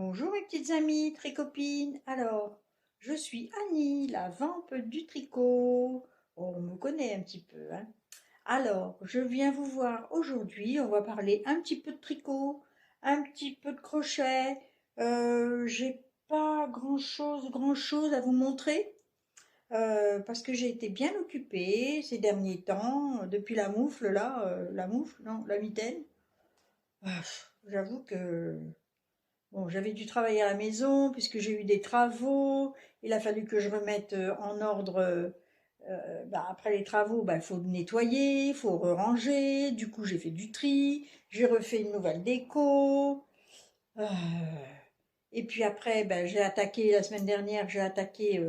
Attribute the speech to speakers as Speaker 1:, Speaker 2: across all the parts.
Speaker 1: Bonjour mes petites amies, très copines. Alors, je suis Annie, la vampe du tricot. Oh, on me connaît un petit peu, hein. Alors, je viens vous voir aujourd'hui. On va parler un petit peu de tricot, un petit peu de crochet. J'ai pas grand-chose à vous montrer parce que j'ai été bien occupée ces derniers temps depuis la moufle là, la moufle, non, la mitaine. J'avoue que bon, j'avais dû travailler à la maison puisque j'ai eu des travaux. Il a fallu que je remette en ordre. Après les travaux, il faut nettoyer, il faut ranger. Du coup, j'ai fait du tri. J'ai refait une nouvelle déco. Euh, et puis après, j'ai attaqué la semaine dernière, j'ai attaqué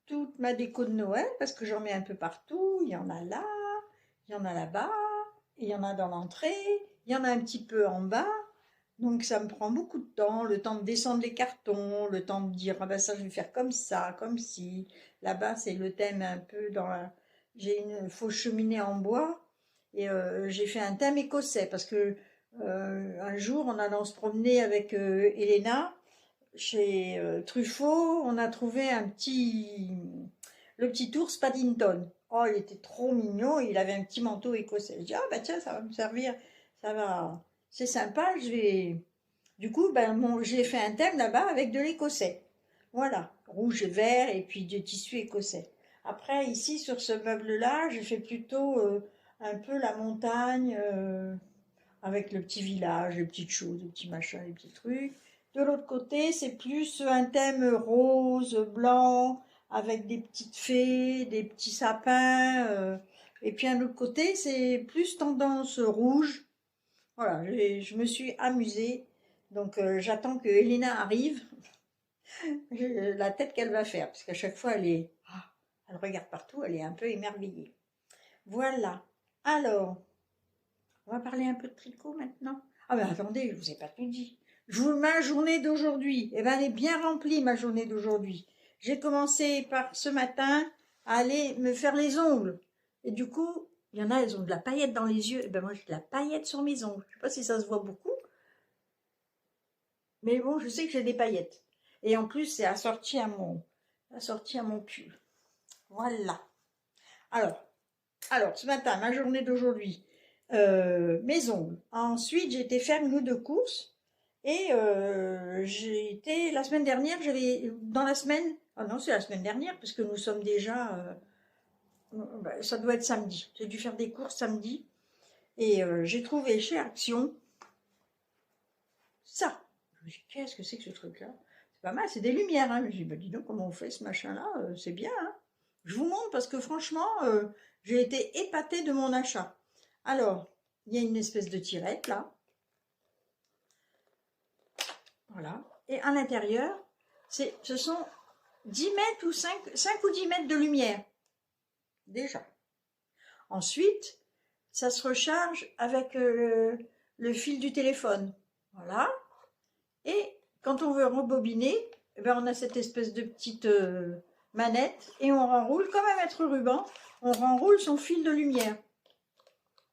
Speaker 1: toute ma déco de Noël parce que j'en mets un peu partout. Il y en a là, il y en a là-bas, il y en a dans l'entrée, il y en a un petit peu en bas. Donc ça me prend beaucoup de temps, le temps de descendre les cartons, le temps de dire ah ben ça je vais faire comme ça, comme si. Là-bas c'est le thème un peu dans la. J'ai une fausse cheminée en bois et j'ai fait un thème écossais parce que un jour en allant se promener avec Elena chez Truffaut, on a trouvé le petit ours Paddington. Oh il était trop mignon, il avait un petit manteau écossais. Je dis ah bah tiens ça va me servir, ça va. C'est sympa, je vais. Du coup, j'ai fait un thème là-bas avec de l'écossais. Voilà, rouge et vert et puis du tissu écossais. Après, ici, sur ce meuble-là, j'ai fait plutôt un peu la montagne avec le petit village, les petites choses, les petits machins, les petits trucs. De l'autre côté, c'est plus un thème rose, blanc, avec des petites fées, des petits sapins. Et puis, un autre côté, c'est plus tendance rouge. Voilà, je me suis amusée. Donc j'attends que Elena arrive, la tête qu'elle va faire, parce qu'à chaque fois elle regarde partout, elle est un peu émerveillée. Voilà. Alors, on va parler un peu de tricot maintenant. Ah ben attendez, je vous ai pas tout dit. Ma journée d'aujourd'hui, eh ben elle est bien remplie ma journée d'aujourd'hui. J'ai commencé par ce matin à aller me faire les ongles. Et du coup, il y en a, elles ont de la paillette dans les yeux. Et ben moi j'ai de la paillette sur mes ongles. Je sais pas si ça se voit beaucoup. Mais bon, je sais que j'ai des paillettes. Et en plus, c'est assorti à mon pull. Voilà. Alors, ce matin, ma journée d'aujourd'hui, mes ongles. Ensuite, j'ai été faire une ou deux courses. Et j'ai été, la semaine dernière, dans la semaine, ah non, c'est la semaine dernière, parce que nous sommes déjà, ça doit être samedi. J'ai dû faire des courses samedi. Et j'ai trouvé chez Action ça. Je me suis dit, qu'est-ce que c'est que ce truc-là? C'est pas mal, c'est des lumières. Hein. Je me suis dit, bah, dis donc comment on fait ce machin-là, c'est bien. Hein. Je vous montre parce que franchement, j'ai été épatée de mon achat. Alors, il y a une espèce de tirette là. Voilà. Et à l'intérieur, ce sont 10 mètres ou 5 ou 10 mètres de lumière. Déjà. Ensuite, ça se recharge avec le fil du téléphone. Voilà. Et quand on veut rembobiner, eh ben on a cette espèce de petite manette et on renroule comme un mètre ruban, on renroule son fil de lumière.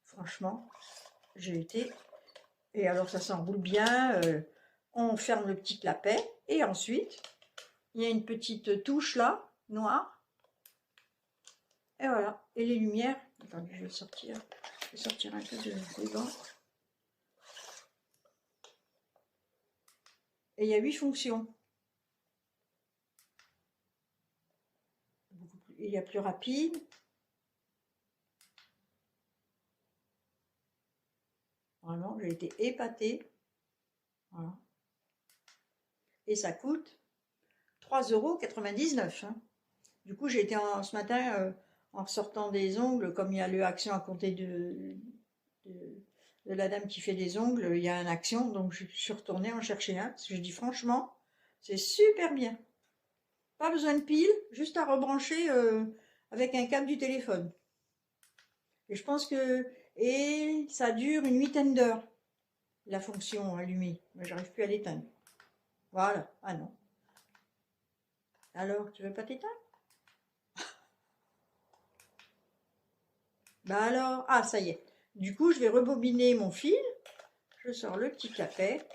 Speaker 1: Franchement, j'ai été... Et alors ça s'enroule bien, on ferme le petit clapet et ensuite, il y a une petite touche là, noire. Et voilà, et les lumières... Attendez, je vais sortir un peu de gants. Et il y a 8 fonctions. Il y a plus rapide. Vraiment, j'ai été épatée. Voilà. Et ça coûte 3,99 €. Hein. Du coup, j'ai été ce matin, en sortant des ongles, comme il y a le action à compter de la dame qui fait des ongles, il y a un action, donc je suis retournée en chercher un, parce que je dis franchement, c'est super bien. Pas besoin de pile, juste à rebrancher avec un câble du téléphone. Et je pense que... Et ça dure une 8aine d'heures, la fonction allumée. Mais j'arrive plus à l'éteindre. Voilà. Ah non. Alors, tu veux pas t'éteindre? Bah alors, ah ça y est. Du coup, je vais rebobiner mon fil. Je sors le petit clapet.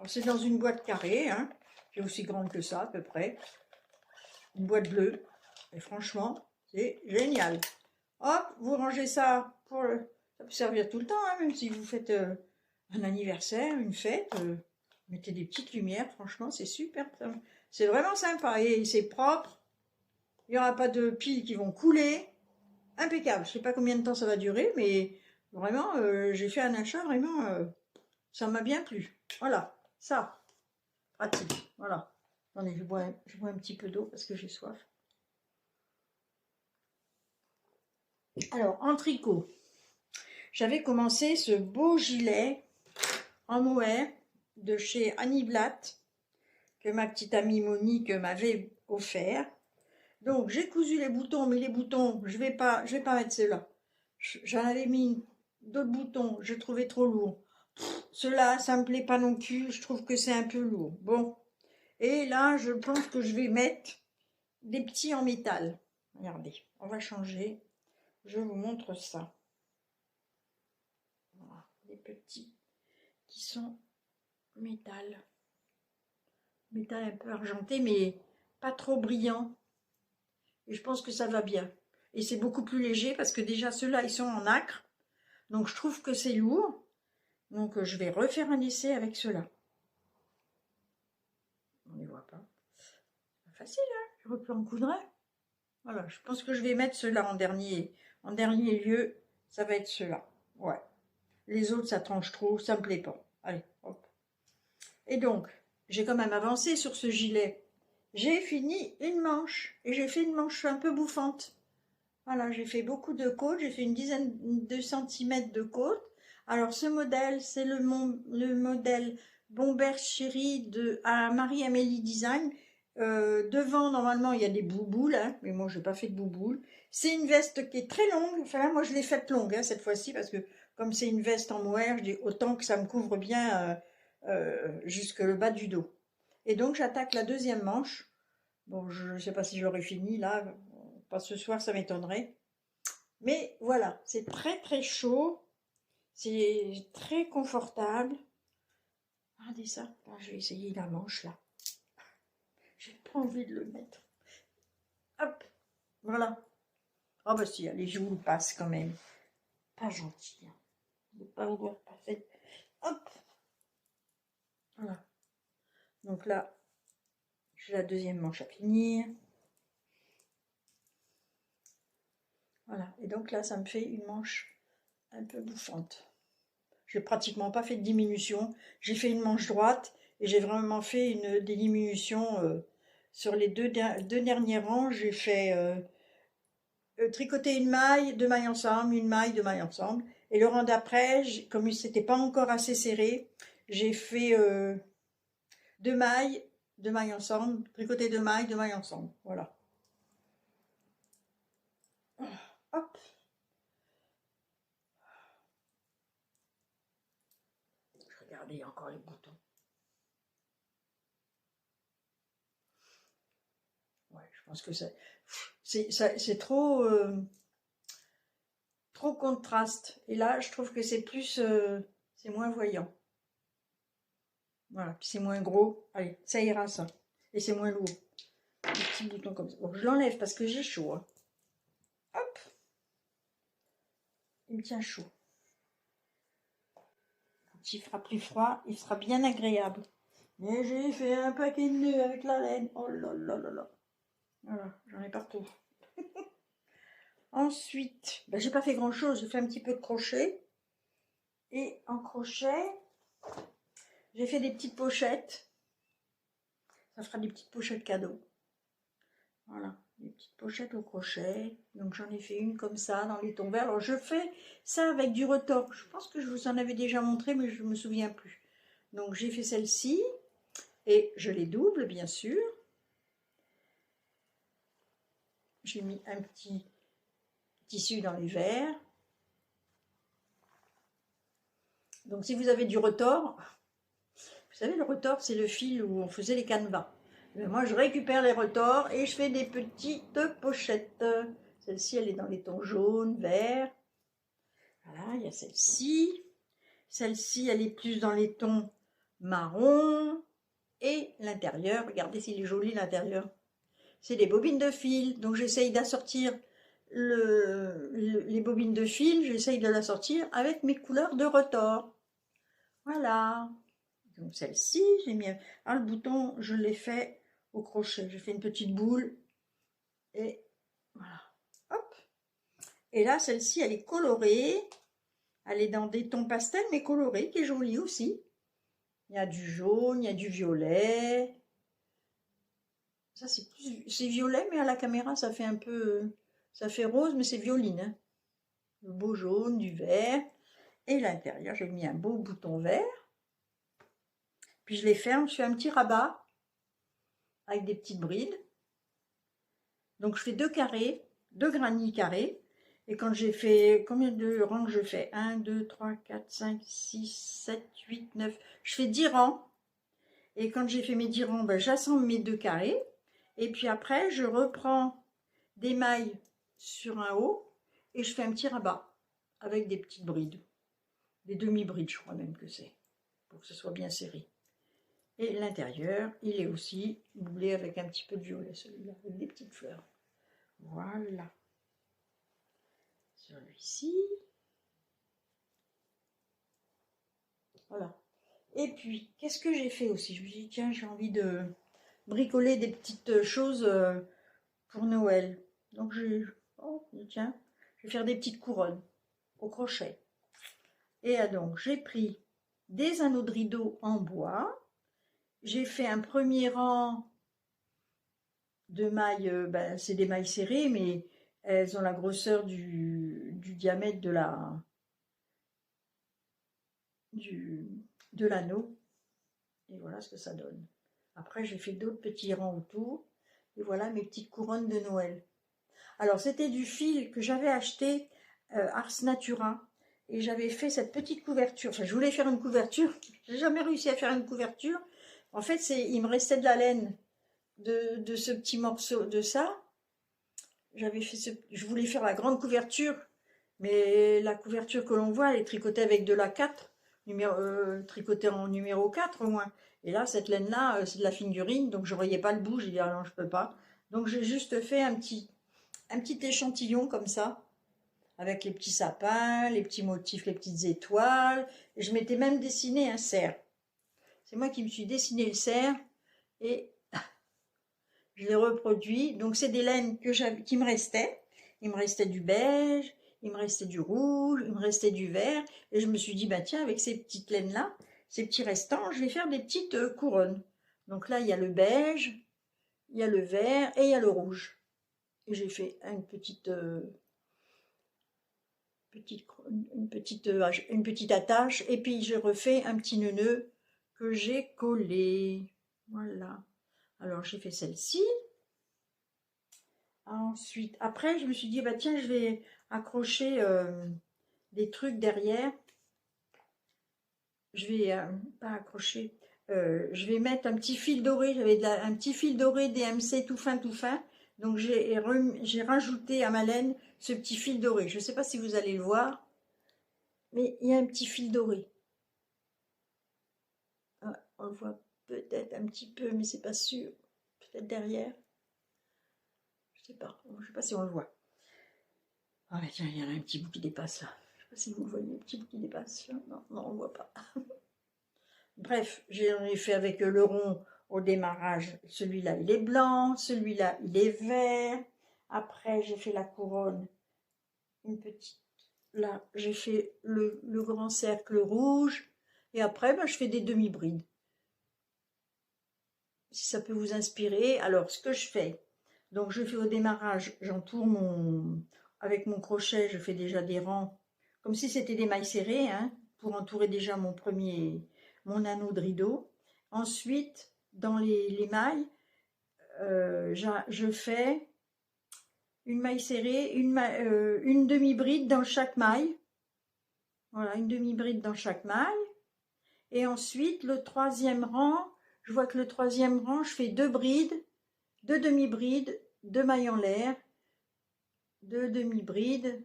Speaker 1: C'est dans une boîte carrée, hein, qui est aussi grande que ça à peu près. Une boîte bleue. Et franchement, c'est génial. Hop, vous rangez ça pour ça peut servir tout le temps, hein, même si vous faites un anniversaire, une fête. Mettez des petites lumières, franchement, c'est super. C'est vraiment sympa et c'est propre. Il n'y aura pas de piles qui vont couler. Impeccable. Je ne sais pas combien de temps ça va durer, mais vraiment, j'ai fait un achat, vraiment, ça m'a bien plu. Voilà, ça, pratique. Voilà. Attendez, je bois un petit peu d'eau parce que j'ai soif. Alors, en tricot, j'avais commencé ce beau gilet en mohair de chez Annie Blatt que ma petite amie Monique m'avait offert. Donc, j'ai cousu les boutons, mais les boutons, je vais pas mettre ceux-là. J'en avais mis d'autres boutons, je trouvais trop lourd. Ceux-là, ça me plaît pas non plus, je trouve que c'est un peu lourd. Bon, et là, je pense que je vais mettre des petits en métal. Regardez, on va changer. Je vous montre ça. Voilà, des petits qui sont métal. Métal un peu argenté, mais pas trop brillant. Et je pense que ça va bien. Et c'est beaucoup plus léger parce que déjà ceux-là, ils sont en acre. Donc je trouve que c'est lourd. Donc je vais refaire un essai avec ceux-là. On ne les voit pas. C'est facile, hein, je peux en coudre un. Voilà, je pense que je vais mettre ceux-là en dernier lieu. Ça va être ceux-là. Ouais. Les autres, ça tranche trop, ça me plaît pas. Allez, hop. Et donc, j'ai quand même avancé sur ce gilet. J'ai fini une manche. Et j'ai fait une manche un peu bouffante. Voilà, j'ai fait beaucoup de côtes. J'ai fait une dizaine de centimètres de côtes. Alors, ce modèle, c'est le modèle Bomber Chéri de Marie-Amélie Design. Devant, normalement, il y a des bouboules, hein, mais moi, je n'ai pas fait de bouboules. C'est une veste qui est très longue. Enfin, là, moi, je l'ai faite longue, hein, cette fois-ci, parce que comme c'est une veste en mohair, je dis autant que ça me couvre bien jusque le bas du dos. Et donc, j'attaque la deuxième manche. Bon, je ne sais pas si j'aurai fini, là. Pas ce soir, ça m'étonnerait. Mais voilà, c'est très, très chaud. C'est très confortable. Regardez ça. Là, je vais essayer la manche, là. J'ai pas envie de le mettre. Hop, voilà. Oh bah si, allez, je vous le passe quand même. Pas gentil. Hein. De pas vouloir passer. Hop. Voilà. Donc là, j'ai la deuxième manche à finir. Voilà. Et donc là, ça me fait une manche un peu bouffante. J'ai pratiquement pas fait de diminution. J'ai fait une manche droite et j'ai vraiment fait des diminutions sur les deux derniers rangs. J'ai fait tricoter une maille, deux mailles ensemble, une maille, deux mailles ensemble. Et le rang d'après, comme c'était pas encore assez serré, j'ai fait deux mailles ensemble, tricoter deux mailles ensemble. Voilà. Hop. Regardez encore les boutons. Ouais, je pense que c'est trop trop contraste. Et là, je trouve que c'est plus c'est moins voyant. Voilà, puis c'est moins gros. Allez, ça ira ça. Et c'est moins lourd. Des petits boutons comme ça. Bon, je l'enlève parce que j'ai chaud. Hein. Hop. Il me tient chaud. Quand il fera plus froid, il sera bien agréable. Mais j'ai fait un paquet de nœuds avec la laine. Oh là là là là. Voilà, j'en ai partout. Ensuite, ben, j'ai pas fait grand chose. J'ai fait un petit peu de crochet. Et en crochet, j'ai fait des petites pochettes. Ça fera des petites pochettes cadeaux. Voilà, des petites pochettes au crochet. Donc j'en ai fait une comme ça dans les tons verts. Alors je fais ça avec du retors. Je pense que je vous en avais déjà montré, mais je ne me souviens plus. Donc j'ai fait celle-ci et je les double bien sûr. J'ai mis un petit tissu dans les verts. Donc si vous avez du retors, vous savez le retors c'est le fil où on faisait les canevas. Mais moi je récupère les retors et je fais des petites pochettes. Celle-ci elle est dans les tons jaunes, verts. Voilà, il y a celle-ci. Celle-ci elle est plus dans les tons marron et l'intérieur. Regardez s'il est joli l'intérieur. C'est des bobines de fil. Donc j'essaye d'assortir les bobines de fil. J'essaye de l'assortir avec mes couleurs de retors. Voilà. Donc celle-ci, j'ai mis le bouton, je l'ai fait au crochet. J'ai fait une petite boule et voilà. Hop. Et là, celle-ci, elle est colorée. Elle est dans des tons pastels, mais colorée, qui est jolie aussi. Il y a du jaune, il y a du violet. Ça, c'est violet, mais à la caméra, ça fait un peu... Ça fait rose, mais c'est violine. Hein. Le beau jaune, du vert. Et l'intérieur, j'ai mis un beau bouton vert. Puis je les ferme, je fais un petit rabat avec des petites brides. Donc je fais 2 carrés, 2 granits carrés. Et quand j'ai fait, combien de rangs je fais? 1, 2, 3, 4, 5, 6, 7, 8, 9. Je fais 10 rangs. Et quand j'ai fait mes 10 rangs, ben, j'assemble mes 2 carrés. Et puis après, je reprends des mailles sur un haut. Et je fais un petit rabat avec des petites brides. Des demi-brides, je crois même que c'est. Pour que ce soit bien serré. Et l'intérieur, il est aussi doublé avec un petit peu de violet, celui-là, avec des petites fleurs. Voilà. Celui-ci. Voilà. Et puis, qu'est-ce que j'ai fait aussi? Je me suis dit, tiens, j'ai envie de bricoler des petites choses pour Noël. Donc, tiens, je vais faire des petites couronnes au crochet. Et donc, j'ai pris des anneaux de rideau en bois. J'ai fait un premier rang de mailles, c'est des mailles serrées, mais elles ont la grosseur du diamètre de l'anneau. Et voilà ce que ça donne. Après, j'ai fait d'autres petits rangs autour. Et voilà mes petites couronnes de Noël. Alors, c'était du fil que j'avais acheté Ars Natura. Et j'avais fait cette petite couverture. Enfin, je voulais faire une couverture. J'ai jamais réussi à faire une couverture. En fait, il me restait de la laine de ce petit morceau de ça. Je voulais faire la grande couverture. Mais la couverture que l'on voit, elle est tricotée avec de la 4. Tricotée en numéro 4 au moins. Et là, cette laine-là, c'est de la figurine, donc je ne voyais pas le bout. J'ai dit, ah non, je peux pas. Donc j'ai juste fait un petit échantillon comme ça, avec les petits sapins, les petits motifs, les petites étoiles. Et je m'étais même dessiné un cerf. C'est moi qui me suis dessiné le cerf et je l'ai reproduit. Donc c'est des laines qui me restaient. Il me restait du beige, il me restait du rouge, il me restait du vert. Et je me suis dit, bah tiens, avec ces petites laines-là, ces petits restants, je vais faire des petites couronnes. Donc là, il y a le beige, il y a le vert et il y a le rouge. Et j'ai fait une petite attache. Et puis, je refais un petit nœud que j'ai collé. Voilà. Alors, j'ai fait celle-ci. Ensuite, après, je me suis dit, bah tiens, je vais accrocher des trucs derrière. Je vais pas accrocher. Je vais mettre un petit fil doré. J'avais un petit fil doré DMC tout fin, tout fin. Donc j'ai rajouté à ma laine ce petit fil doré. Je ne sais pas si vous allez le voir, mais il y a un petit fil doré. Ah, on le voit peut-être un petit peu, mais c'est pas sûr. Peut-être derrière. Je sais pas. Je sais pas si on le voit. Ah mais tiens, il y en a un petit bout qui dépasse là. Je sais pas si vous le voyez, un petit bout qui dépasse là. Non, non, on le voit pas. Bref, j'en ai fait avec le rond au démarrage. Celui-là, il est blanc. Celui-là, il est vert. Après, j'ai fait la couronne. Une petite. Là, j'ai fait le grand cercle rouge. Et après, ben, je fais des demi-brides. Si ça peut vous inspirer. Alors, ce que je fais. Donc, je fais au démarrage, j'entoure avec mon crochet, je fais déjà des rangs. Comme si c'était des mailles serrées, hein, pour entourer déjà mon anneau de rideau. Ensuite, dans les mailles, je fais une maille serrée, une demi-bride dans chaque maille. Voilà, une demi-bride dans chaque maille. Et ensuite, le troisième rang, je vois que le troisième rang, je fais 2 brides, 2 demi-brides, 2 mailles en l'air, 2 demi-brides.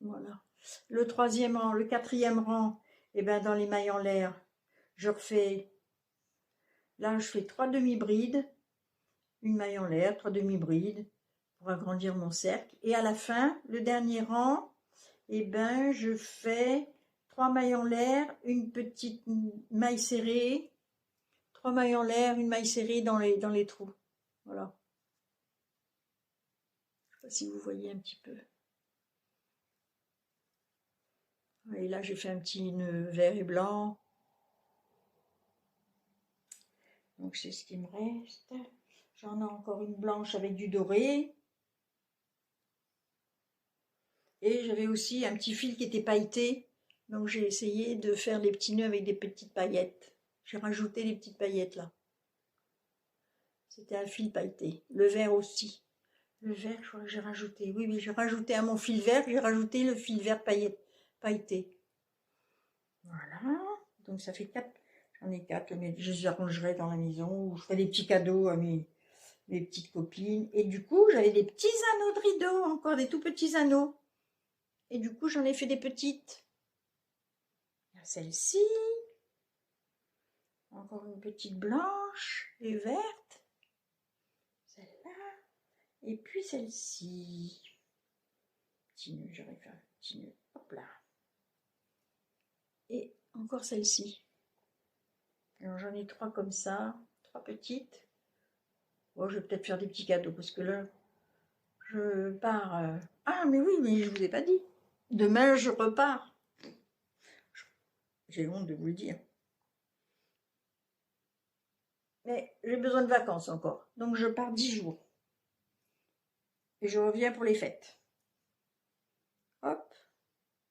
Speaker 1: Voilà. Voilà. Le troisième rang, le quatrième rang, et ben dans les mailles en l'air, je refais, là je fais 3 demi-brides, une maille en l'air, 3 demi-brides, pour agrandir mon cercle. Et à la fin, le dernier rang, et ben je fais 3 mailles en l'air, une petite maille serrée, 3 mailles en l'air, une maille serrée dans les trous. Voilà. Je ne sais pas si vous voyez un petit peu. Et là, j'ai fait un petit nœud vert et blanc. Donc, c'est ce qui me reste. J'en ai encore une blanche avec du doré. Et j'avais aussi un petit fil qui était pailleté. Donc, j'ai essayé de faire des petits nœuds avec des petites paillettes. J'ai rajouté les petites paillettes là. C'était un fil pailleté. Le vert aussi. Le vert, je crois que j'ai rajouté. Oui, oui, j'ai rajouté à mon fil vert, j'ai rajouté le fil vert pailleté. Voilà. Donc ça fait 4. J'en ai 4, mais je les arrangerai dans la maison ou je ferai des petits cadeaux à mes petites copines. Et du coup, j'avais des petits anneaux de rideau, encore des tout petits anneaux. Et du coup, j'en ai fait des petites. Celle-ci. Encore une petite blanche et verte. Celle-là. Et puis celle-ci. Petit nœud, j'aurais fait un petit nœud. Hop là. Et encore celle-ci. Alors j'en ai 3 comme ça. 3 petites. Bon, je vais peut-être faire des petits cadeaux parce que là, je pars. Ah, mais oui, mais je ne vous ai pas dit. Demain, je repars. J'ai honte de vous le dire. Mais j'ai besoin de vacances encore. Donc, je pars 10 jours. Et je reviens pour les fêtes. Hop.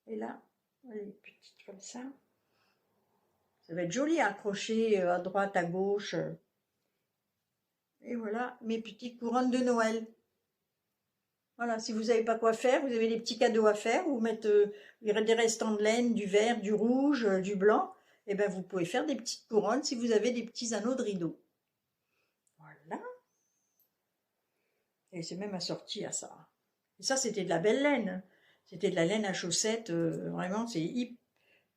Speaker 1: Et là, les petites comme ça. Ça va être joli à accrocher à droite, à gauche. Et voilà mes petites couronnes de Noël. Voilà, si vous n'avez pas quoi faire, vous avez des petits cadeaux à faire, vous mettez des restants de laine, du vert, du rouge, du blanc, et bien vous pouvez faire des petites couronnes si vous avez des petits anneaux de rideau. Voilà. Et c'est même assorti à ça. Et ça, c'était de la belle laine. C'était de la laine à chaussettes, vraiment, c'est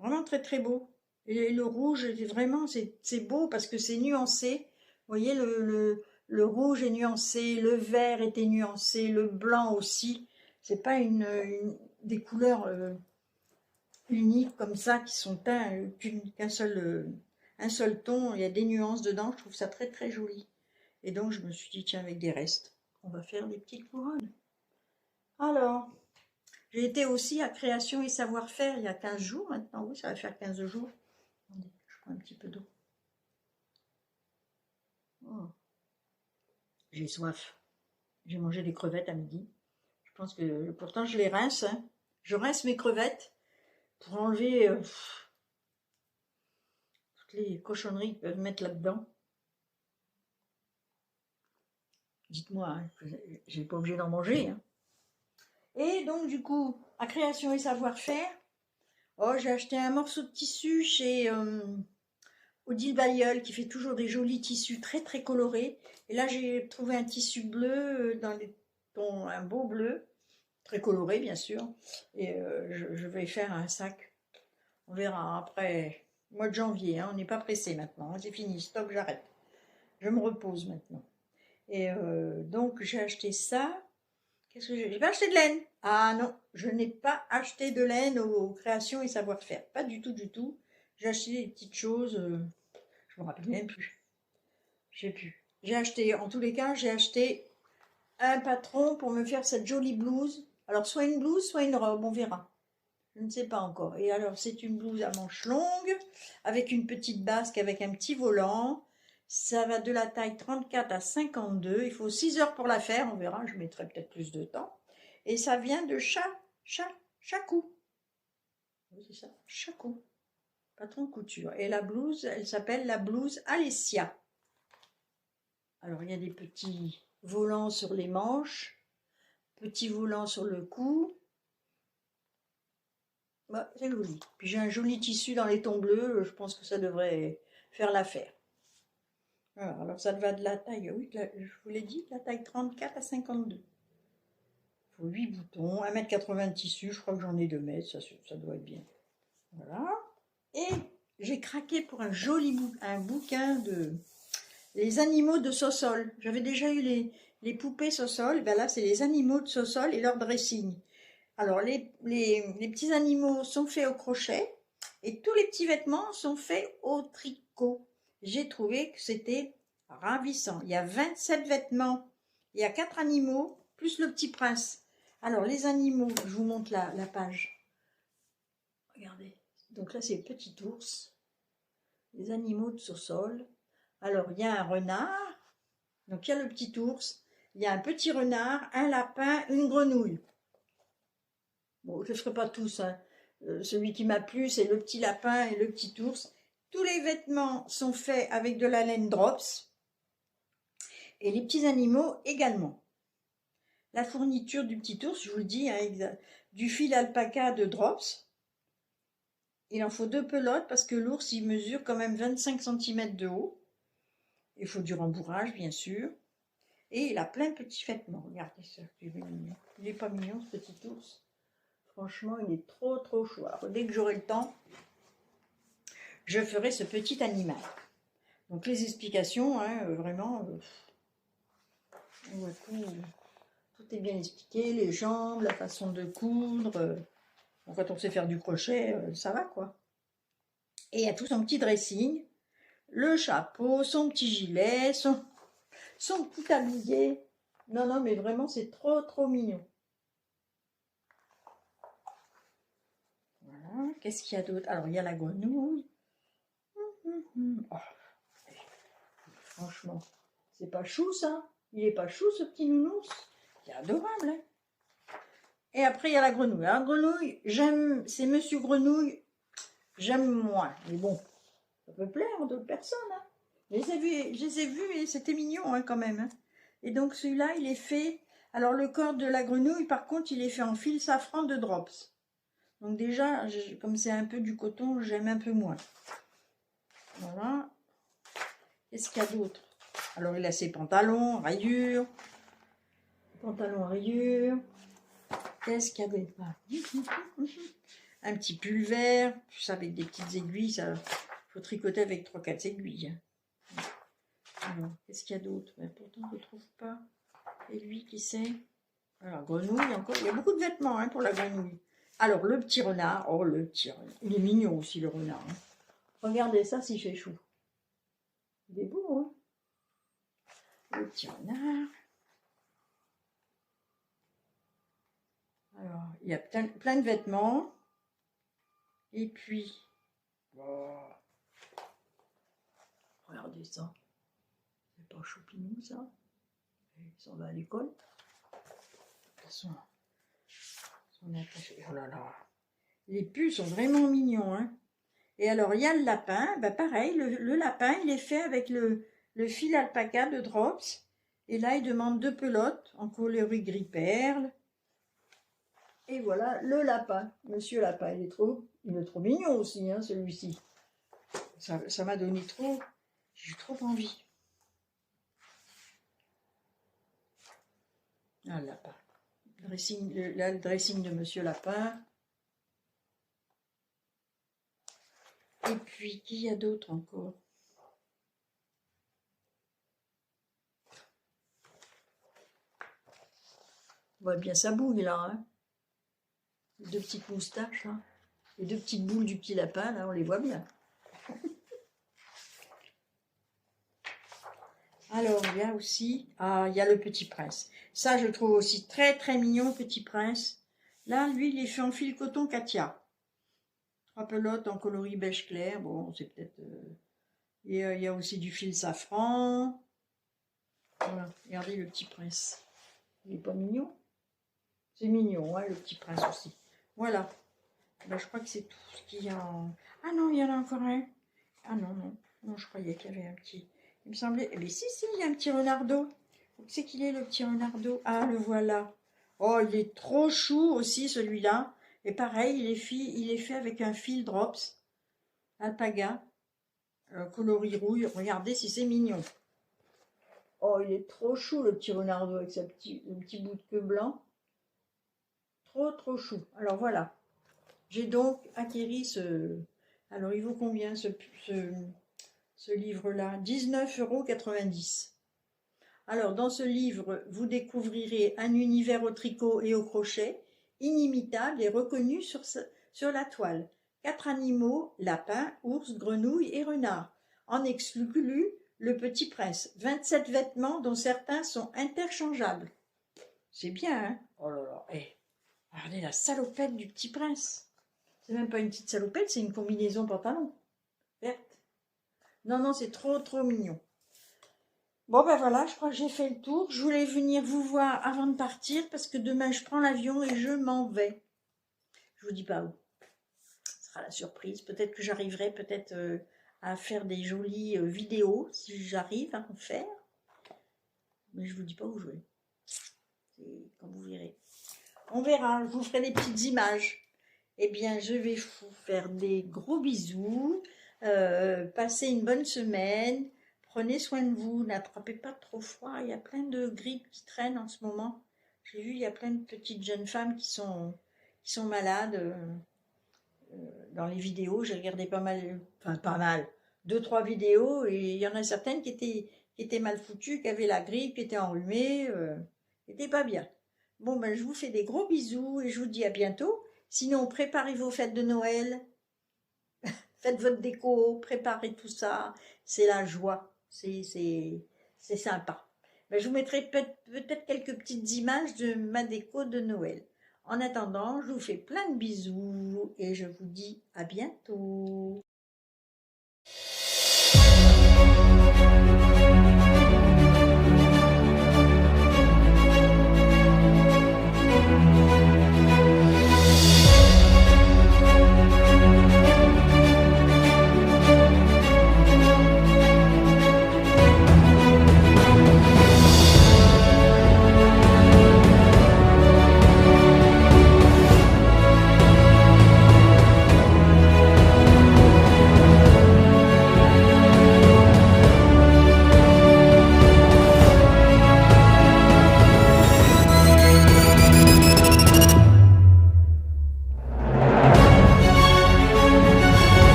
Speaker 1: vraiment très très beau. Et le rouge, vraiment, c'est beau parce que c'est nuancé. Vous voyez, le rouge est nuancé, le vert était nuancé, le blanc aussi. C'est pas des couleurs uniques comme ça qui sont teintes qu'un seul, un seul ton. Il y a des nuances dedans. Je trouve ça très très joli. Et donc je me suis dit tiens, avec des restes, on va faire des petites couronnes. Alors, j'ai été aussi à Création et Savoir-faire il y a 15 jours maintenant. Oui, ça va faire 15 jours. Attendez, je prends un petit peu d'eau. Oh. J'ai soif. J'ai mangé des crevettes à midi. Je pense que pourtant je les rince. Hein. Je rince mes crevettes pour enlever toutes les cochonneries qu'ils peuvent mettre là-dedans. Dites-moi, hein, je n'ai pas obligé d'en manger. Hein. Et donc du coup, à Création et Savoir-faire, oh, j'ai acheté un morceau de tissu chez Odile Bailleul qui fait toujours des jolis tissus très très colorés. Et là, j'ai trouvé un tissu bleu dans les tons, un beau bleu, très coloré bien sûr. Et je vais faire un sac. On verra après, mois de janvier. Hein, on n'est pas pressé maintenant. Hein, c'est fini, stop, j'arrête. Je me repose maintenant. Et donc, j'ai acheté ça. Qu'est-ce que j'ai pas acheté de laine. Ah non, je n'ai pas acheté de laine aux Créations et Savoir-faire. Pas du tout, du tout. J'ai acheté des petites choses. Je me rappelle même plus. Je sais plus. J'ai acheté, en tous les cas, j'ai acheté un patron pour me faire cette jolie blouse. Alors, soit une blouse, soit une robe, on verra. Je ne sais pas encore. Et alors, c'est une blouse à manches longues, avec une petite basque, avec un petit volant. Ça va de la taille 34 à 52. Il faut 6 heures pour la faire, on verra. Je mettrai peut-être plus de temps. Et ça vient de Chacou. Oui, c'est ça, Chacou. Patron couture. Et la blouse, elle s'appelle la blouse Alessia. Alors, il y a des petits volants sur les manches, petits volants sur le cou. Bah, c'est joli. Puis j'ai un joli tissu dans les tons bleus, je pense que ça devrait faire l'affaire. Voilà, alors ça va de la taille, oui, je vous l'ai dit, de la taille 34 à 52. Il faut 8 boutons, 1,80 m de tissu, je crois que j'en ai 2 mètres, ça doit être bien. Voilà. Et j'ai craqué pour un joli bouquin de les animaux de Sossol. J'avais déjà eu les poupées Sossol, ben là c'est les animaux de Sossol et leur dressing. Alors les petits animaux sont faits au crochet et tous les petits vêtements sont faits au tricot. J'ai trouvé que c'était ravissant. Il y a 27 vêtements, il y a 4 animaux, plus le petit prince. Alors les animaux, je vous montre la page. Regardez, donc là c'est le petit ours, les animaux de Sossol. Alors il y a un renard, donc il y a le petit ours, il y a un petit renard, un lapin, une grenouille. Bon, je ne ferai pas tous, hein. Celui qui m'a plu, c'est le petit lapin et le petit ours. Tous les vêtements sont faits avec de la laine Drops. Et les petits animaux également. La fourniture du petit ours, je vous le dis, hein, du fil alpaca de Drops. Il en faut 2 pelotes parce que l'ours, il mesure quand même 25 cm de haut. Il faut du rembourrage, bien sûr. Et il a plein de petits vêtements. Regardez ça, il est mignon. Il n'est pas mignon, ce petit ours. Franchement, il est trop chou. Alors, dès que j'aurai le temps, je ferai ce petit animal. Donc, les explications, hein, vraiment, tout est bien expliqué. Les jambes, la façon de coudre. Quand on sait faire du crochet, ça va, quoi. Et il y a tout son petit dressing. Le chapeau, son petit gilet, son petit tablier. Non, mais vraiment, c'est trop mignon. Voilà. Qu'est-ce qu'il y a d'autre? Alors, il y a la grenouille. Oh. Franchement, c'est pas chou, ça? Il est pas chou, ce petit nounours? C'est adorable, hein? Et après, il y a la grenouille. La grenouille, j'aime, c'est Monsieur Grenouille, j'aime moins. Mais bon, ça peut plaire à d'autres personnes, hein? Je les ai vus et c'était mignon, hein, quand même, hein? Et donc, celui-là, il est fait... Alors, le corps de la grenouille, par contre, il est fait en fil safran de Drops. Donc déjà, comme c'est un peu du coton, j'aime un peu moins. Voilà. Qu'est-ce qu'il y a d'autre? Alors, il a ses pantalons, rayures. Pantalons à rayures. Qu'est-ce qu'il y a d'autre? Un petit pull vert, ça avec des petites aiguilles. Ça, faut tricoter avec 3-4 aiguilles. Alors, qu'est-ce qu'il y a d'autre? Pourtant, je ne trouve pas. Et lui, qui c'est? Alors, grenouille encore. Il y a beaucoup de vêtements, hein, pour la grenouille. Alors, le petit renard. Oh, le petit renard. Il est mignon aussi, le renard, hein. Regardez ça, s'il fait chou. Il est beau, hein? Le petit renard. Alors, il y a plein de vêtements. Et puis, oh, regardez ça. C'est pas choupinou, ça. Il s'en va à l'école. De toute façon, on est attaché. Oh là là. Les pulls sont vraiment mignons, hein. Et alors, il y a le lapin. Ben, pareil, le lapin, il est fait avec le fil alpaca de Drops. Et là, il demande 2 pelotes en coloris gris perle. Et voilà le lapin. Monsieur Lapin, il est trop mignon aussi, hein, celui-ci. Ça m'a donné trop... J'ai eu trop envie. Ah, le lapin. Là, le dressing de Monsieur Lapin. Et puis, qui y a d'autre encore? On voit bien sa bouille, là, hein. Les 2 petites moustaches, là. Les 2 petites boules du petit lapin, là, on les voit bien. Alors, il y a aussi... Ah, il y a le Petit Prince. Ça, je trouve aussi très mignon, Petit Prince. Là, lui, il est fait en fil coton Katia. 3 pelotes en coloris beige clair. Bon, c'est peut-être... Et il y a aussi du fil safran. Voilà, regardez le Petit Prince. Il n'est pas mignon? C'est mignon, hein, le Petit Prince aussi. Voilà. Ben, je crois que c'est tout ce qu'il y a en... Ah non, il y en a encore un. Ah non, je croyais qu'il y avait un petit... Il me semblait... Mais si, il y a un petit renardeau. Où c'est qu'il est, le petit renardeau? Ah, le voilà. Oh, il est trop chou aussi, celui-là. Et pareil, il est fait avec un fil Drops. Alpaga. Coloris rouille. Regardez si c'est mignon. Oh, il est trop chou, le petit renardeau, avec le petit bout de queue blanc. trop chou. Alors voilà, j'ai donc acquéri ce... Alors il vaut combien ce livre-là? 19,90 €. Alors dans ce livre, vous découvrirez un univers au tricot et au crochet, inimitable et reconnu sur la toile. 4 animaux, lapin, ours, grenouille et renard. En exclut le petit prince. 27 vêtements dont certains sont interchangeables. C'est bien, hein? Oh là là, regardez la salopette du petit prince. C'est même pas une petite salopette, c'est une combinaison pantalon. Verte. Non, non, c'est trop mignon. Bon ben voilà, je crois que j'ai fait le tour. Je voulais venir vous voir avant de partir parce que demain je prends l'avion et je m'en vais. Je vous dis pas où. Ce sera la surprise. Peut-être que j'arriverai peut-être à faire des jolies vidéos si j'arrive à en faire. Mais je vous dis pas où je vais. C'est quand vous verrez. On verra, je vous ferai des petites images. Eh bien, je vais vous faire des gros bisous. Passez une bonne semaine. Prenez soin de vous. N'attrapez pas trop froid. Il y a plein de grippes qui traînent en ce moment. J'ai vu, il y a plein de petites jeunes femmes qui sont malades. Dans les vidéos, j'ai regardé pas mal, enfin pas mal, 2-3 vidéos, et il y en a certaines qui étaient mal foutues, qui avaient la grippe, qui étaient enrhumées, qui n'étaient pas bien. Bon, ben je vous fais des gros bisous et je vous dis à bientôt. Sinon, préparez vos fêtes de Noël, faites votre déco, préparez tout ça, c'est la joie, c'est sympa. Ben, je vous mettrai peut-être quelques petites images de ma déco de Noël. En attendant, je vous fais plein de bisous et je vous dis à bientôt.